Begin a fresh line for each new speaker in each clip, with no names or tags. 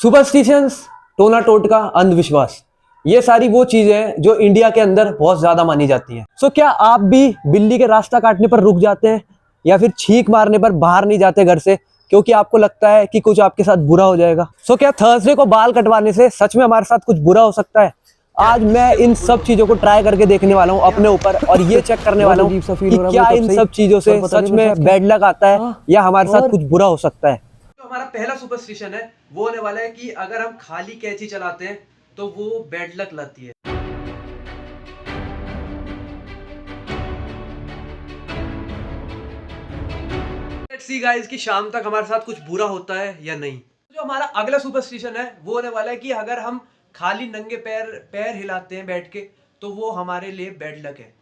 Superstitions, टोना टोटका, अंधविश्वास, ये सारी वो चीजें हैं जो इंडिया के अंदर बहुत ज्यादा मानी जाती हैं। सो क्या आप भी बिल्ली के रास्ता काटने पर रुक जाते हैं या फिर छींक मारने पर बाहर नहीं जाते घर से क्योंकि आपको लगता है कि कुछ आपके साथ बुरा हो जाएगा? सो क्या थर्सडे को बाल कटवाने से सच में हमारे साथ कुछ बुरा हो सकता है? आज मैं इन सब चीजों को ट्राई करके देखने वाला हूँ अपने ऊपर और ये चेक करने वाला हूँ कि क्या इन सब चीजों से सच में बैड लक आता है या हमारे साथ कुछ बुरा हो सकता है। तो हमारा पहला सुपरस्टिशन है वो होने वाला है कि अगर हम खाली कैंची चलाते हैं तो वो बैड लक लाती है। लेट्स सी गाइस कि शाम तक हमारे साथ कुछ बुरा होता है या नहीं। जो हमारा अगला सुपरस्टिशन है वो होने वाला है कि अगर हम खाली नंगे पैर हिलाते हैं बैठ के तो वो हमारे लिए बैड लक है।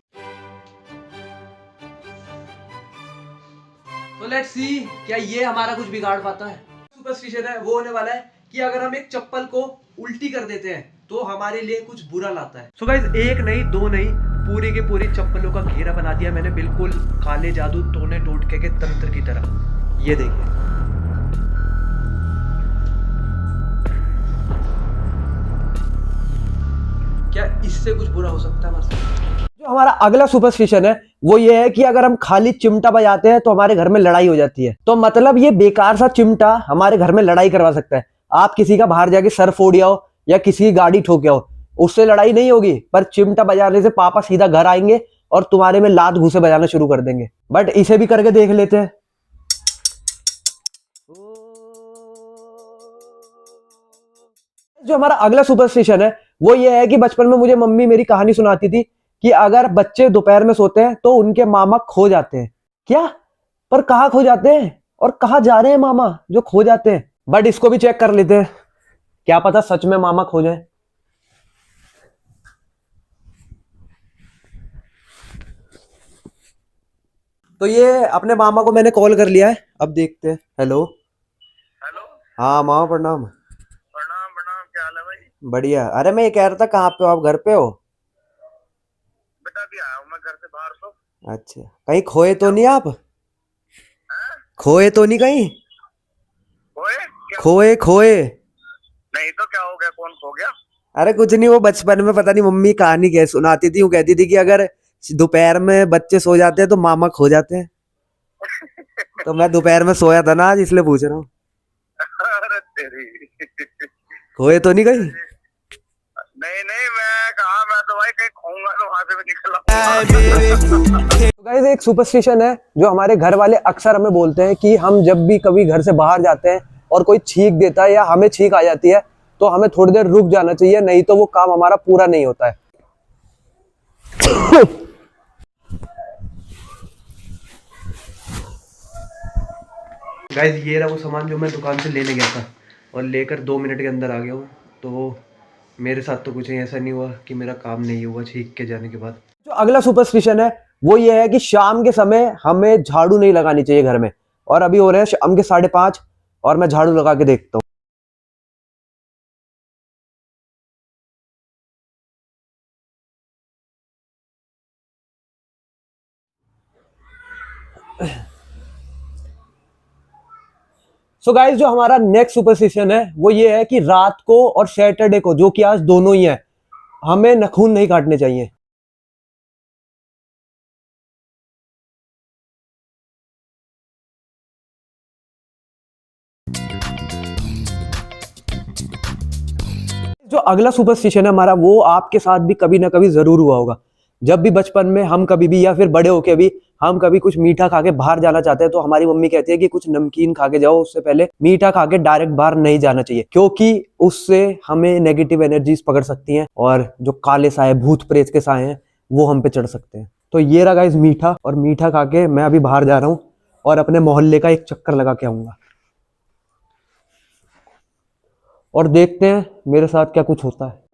तो लेट्स सी क्या ये हमारा कुछ बिगाड़ पाता है। सुपरस्टिशन है वो होने वाला है कि अगर हम एक चप्पल को उल्टी कर देते हैं तो हमारे लिए कुछ बुरा लाता है। सो गाइस एक नहीं दो नहीं पूरी के पूरी चप्पलों का घेरा बना दिया मैंने, बिल्कुल काले जादू टोने टोटके के तंत्र की तरह। ये देखिए क्या इससे कुछ बुरा हो सकता है हमारे साथ? जो हमारा अगला सुपरस्टिशन है वो ये है कि अगर हम खाली चिमटा बजाते हैं तो हमारे घर में लड़ाई हो जाती है। तो मतलब ये बेकार सा चिमटा हमारे घर में लड़ाई करवा सकता है। आप किसी का बाहर जाके सर फोड़ आओ या किसी की गाड़ी ठोके आओ, उससे लड़ाई नहीं होगी, पर चिमटा बजाने से पापा सीधा घर आएंगे और तुम्हारे में लात घूसे बजाना शुरू कर देंगे। बट इसे भी करके देख लेते हैं। जो हमारा अगला सुपरस्टिशन है वो ये है कि बचपन में मुझे मम्मी मेरी कहानी सुनाती थी कि अगर बच्चे दोपहर में सोते हैं तो उनके मामा खो जाते हैं। क्या? पर कहाँ खो जाते हैं और कहाँ जा रहे हैं मामा जो खो जाते हैं? बट इसको भी चेक कर लेते हैं, क्या पता सच में मामा खो जाए। तो ये अपने मामा को मैंने कॉल कर लिया है, अब देखते हैं। Hello
hello.
हाँ मामा प्रणाम।
प्रणाम प्रणाम, क्या हाल है भाई?
बढ़िया। अरे मैं ये कह रहा था कहाँ पे हो आप? घर पे हो?
बेटा भी आया हूँ मैं घर से बाहर तो।
अच्छा, कहीं खोए तो नहीं आप?
हैं?
खोए तो नहीं कहीं?
खोए क्या?
खोए खोए?
नहीं तो क्या हो गया, कौन खो गया?
अरे कुछ नहीं, वो बचपन में पता नहीं मम्मी कहानी क्या सुनाती थी, वो कहती थी कि अगर दोपहर में बच्चे सो जाते हैं तो मामा खो जाते हैं। तो मैं दोपहर में सोया था ना आज, इसलिए पूछ रहा हूँ।
अरे तेरी।
खोए तो नहीं कहीं?
नहीं नहीं, मैं कहा, मैं तो भाई कहीं खोऊंगा तो वहां से भी निकल आऊंगा।
तो गाइस एक सुपरस्टिशन है जो हमारे घर वाले अक्सर हमें बोलते हैं कि हम जब भी कभी घर से बाहर जाते हैं और कोई छींक देता है या हमें छींक आ जाती है तो हमें थोड़ी देर रुक जाना चाहिए, नहीं तो वो काम हमारा पूरा नहीं होता है। गाइस ये रहा वो सामान जो मैं दुकान से लेने गया था और लेकर 2 मिनट के अंदर आ गया हूँ। तो मेरे साथ तो कुछ ऐसा नहीं हुआ कि मेरा काम नहीं हुआ छींक के जाने के बाद। जो अगला सुपरस्टिशन है वो ये है कि शाम के समय हमें झाड़ू नहीं लगानी चाहिए घर में। और अभी हो रहे हैं शाम के 5:30 और मैं झाड़ू लगा के देखता हूँ। सो गाइस जो हमारा नेक्स्ट सुपरस्टिशन है वो ये है कि रात को और सैटरडे को, जो कि आज दोनों ही है, हमें नाखून नहीं काटने चाहिए। जो अगला सुपरस्टिशन है हमारा वो आपके साथ भी कभी ना कभी जरूर हुआ होगा। जब भी बचपन में हम कभी भी या फिर बड़े होके भी हम कभी कुछ मीठा खा के बाहर जाना चाहते हैं तो हमारी मम्मी कहती है कि कुछ नमकीन खा के जाओ, उससे पहले मीठा खा के डायरेक्ट बाहर नहीं जाना चाहिए क्योंकि उससे हमें नेगेटिव एनर्जीज पकड़ सकती हैं और जो काले साए भूत प्रेत के साए हैं वो हम पे चढ़ सकते हैं। तो ये रहा गाइस मीठा, और मीठा खा के मैं अभी बाहर जा रहा हूँ और अपने मोहल्ले का एक चक्कर लगा के आऊंगा और देखते हैं मेरे साथ क्या कुछ होता है।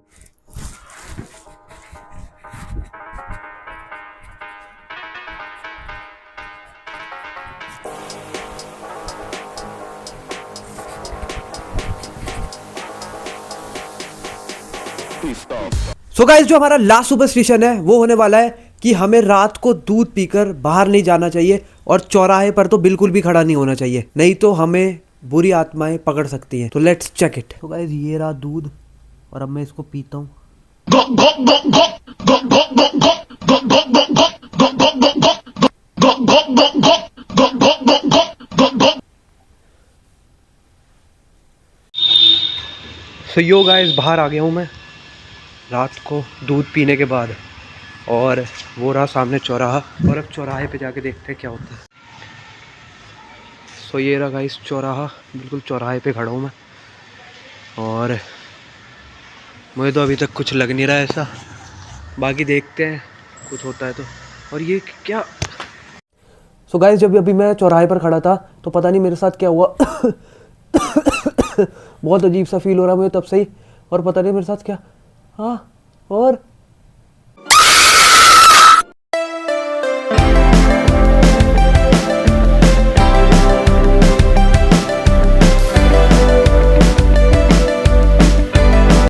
सो गाइस जो हमारा लास्ट सुपरस्टिशन है वो होने वाला है कि हमें रात को दूध पीकर बाहर नहीं जाना चाहिए और चौराहे पर तो बिल्कुल भी खड़ा नहीं होना चाहिए, नहीं तो हमें बुरी आत्माएं पकड़ सकती हैं। तो लेट्स चेक इट। तो गाइस ये रहा दूध और अब मैं इसको पीता हूँ। सो यो गाइस बाहर आ गया हूँ मैं रात को दूध पीने के बाद, और वो रहा सामने चौराहा, और अब चौराहे पे जाके देखते हैं क्या होता है। सो ये रहा गाइस चौराहा, बिल्कुल चौराहे पे खड़ा हूँ मैं, और मुझे तो अभी तक कुछ लग नहीं रहा है ऐसा, बाकी देखते हैं कुछ होता है तो। और ये क्या। सो गाइस जब अभी मैं चौराहे पर खड़ा था तो पता नहीं मेरे साथ क्या हुआ बहुत अजीब सा फील हो रहा है मुझे तब से ही, और पता नहीं मेरे साथ क्या। हाँ, और